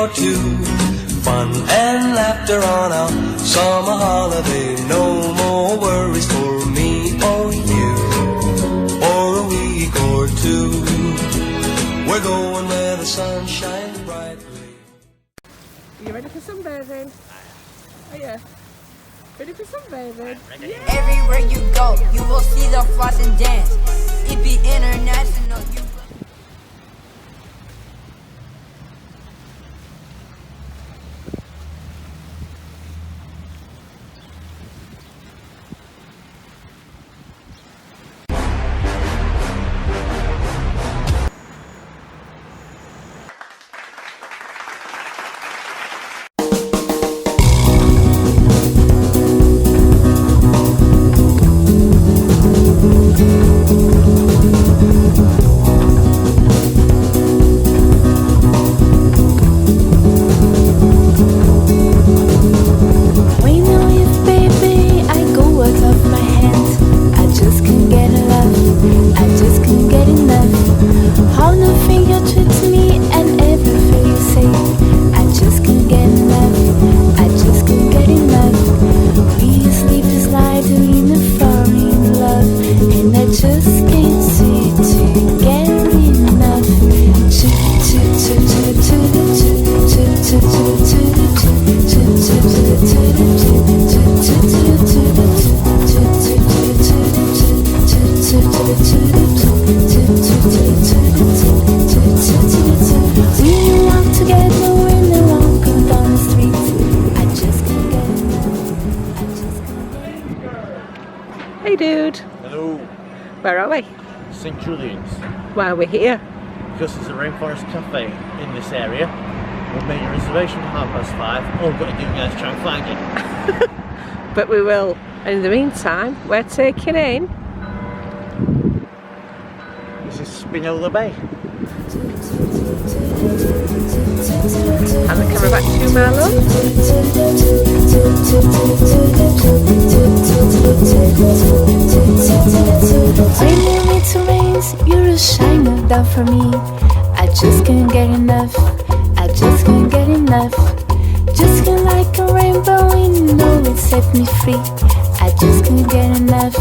or two. Fun and laughter on our summer holiday. No more worries for me or you, or a week or two. We're going where the sun shines brightly. Are you ready for sunbathing? Are you? Ready for sunbathing? Yeah. Everywhere you go, you will see the Flossing dance. It be international. Hey dude. Hello. Where are we? St. Julian's. Why are we here? Because there's a Rainforest Café in this area. We've made a reservation for 5:30. All we've got to do now is try and find it. But we will. And in the meantime, we're taking in... This is Spinola Bay. And the camera back to Marlo. When you need to raise, you're a shining down for me. I just can't get enough. I just can't get enough. Just feel like a rainbow, and you know it set me free. I just can't get enough.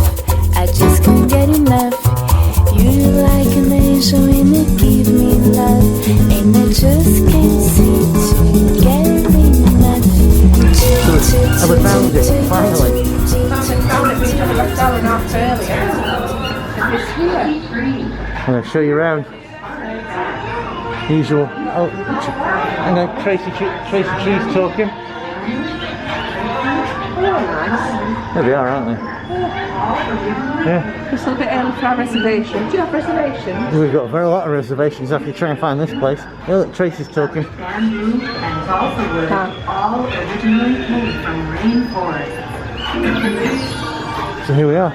I just can't get enough. You're like an angel and you give me love, and I just can't seem to get enough. And we found it, finally. Found it because we left our enough earlier. It's here. I'm going to show you around. Usual. Oh, hang on, Tracy Trees talking. Oh, nice. There they are, aren't they? Yeah. Just a little bit early for our reservation. Do you have reservations? We've got a very lot of reservations after you try and find this place. Oh, look, Tracy's talking. Bamboo and balsa wood, all originally made from rainforest. So here we are.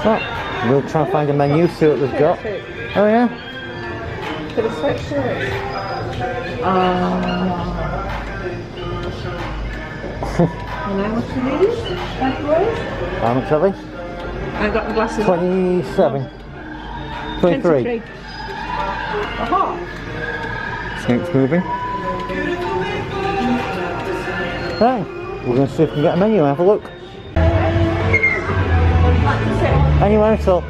Oh, we'll try and find a menu, see what they've got. Oh yeah? Bit of sweatshirts. And how much are these? How much are these? I got the glasses. 27. 23. Aha! Snake's moving. Right, we're going to see if we can get a menu and have a look. Anywhere at all.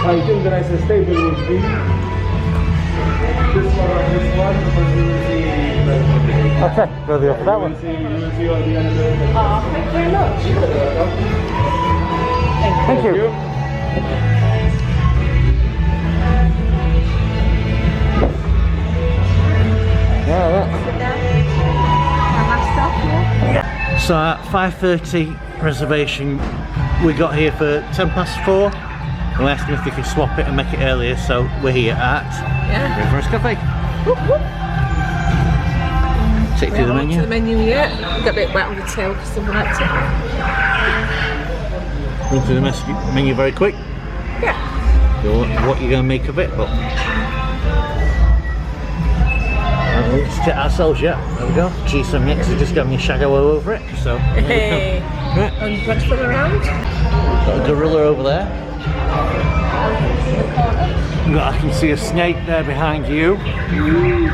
I think the nicest table would be this one or this one, because you will see Okay, go the other that one. you will see all the other. Thank you very much. Thank you. Yeah, that's... So at 5:30 reservation, we got here for 4:10. We asked them if they could swap it and make it earlier, so we're here at Rainforest Café. Take through the menu. To the menu yet. Got a bit wet on the tail because of that. Run through the menu very quick. Yeah. What you're going to make of it, but let's check ourselves. Yeah, there we go. Cheese and mix. Just got me a shag all over it. So. Hey. Right. And let's put around. Got a gorilla over there. I can see a snake there behind you. He's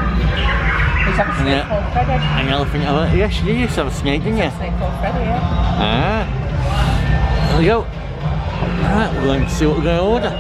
have a snake called Freddy. An elephant. Oh, yes, you used to have a snake, didn't you? A snake called Freddy, yeah. Ah. There we go. Alright, we're going to see what we're going to order.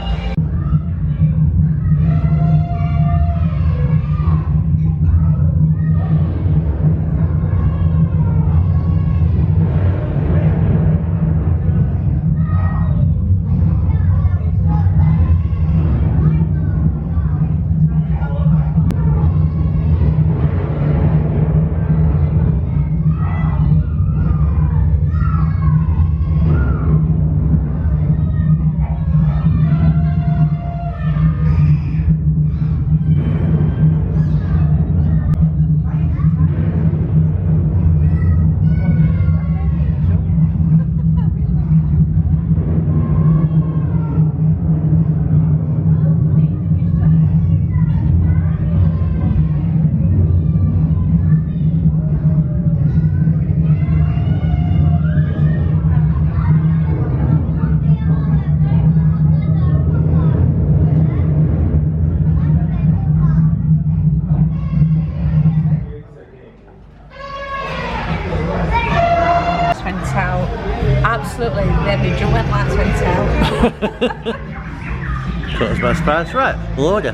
Absolutely, never just went like 20 out. Caught us by surprise, right? We'll order.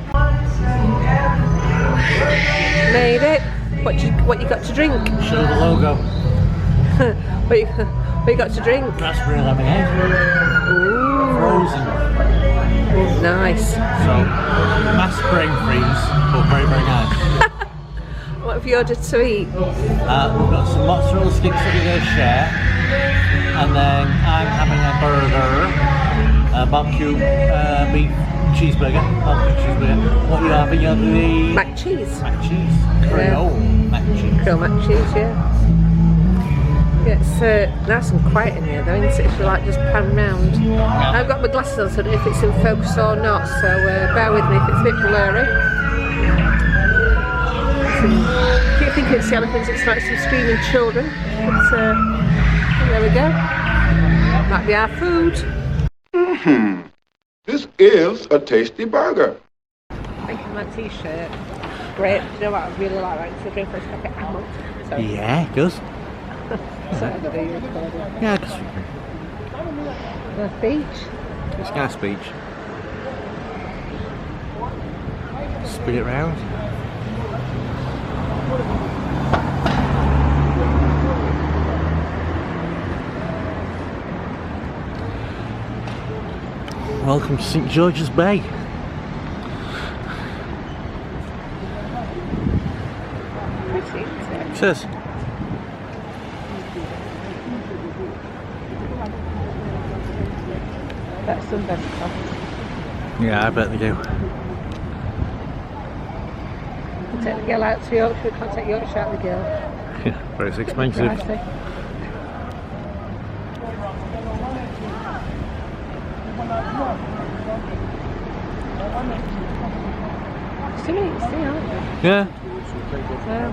Made it. What you got to drink? Show the logo. what you got to drink? Raspberry lemonade. Ooh. Frozen. Nice. So, mass brain freeze, but very, very nice. What have you ordered to eat? We've got some mozzarella sticks that we're going to share. And then I'm having a burger, a barbecue beef cheeseburger, barbecue cheeseburger. What are you having? You're having the... Mac cheese. Mac cheese. Creole mac cheese. Creole mac cheese, yeah. Yeah, it's nice and quiet in here though, isn't it? If you like just pan round. Yeah. I've got my glasses on, so I don't know if it's in focus or not, so bear with me if it's a bit blurry. Keep thinking it's the elephants, it's like some screaming children. But, there we go. Might be our food. This is a tasty burger. Thank you for my t-shirt. Great. Do you know what I really like? Right? It's the Rainforest Café at Malta. So, Yeah, it does. Yeah, because nice beach. it's a nice beach. Spin it round. Welcome to St George's Bay. Pretty, isn't it? It is. That's sunbed cost. Yeah, I bet they do. We'll take the girl out to Yorkshire. We can't take Yorkshire out of the girl. Yeah, but it's expensive. Pricey. Still eat, aren't we? Yeah. Well,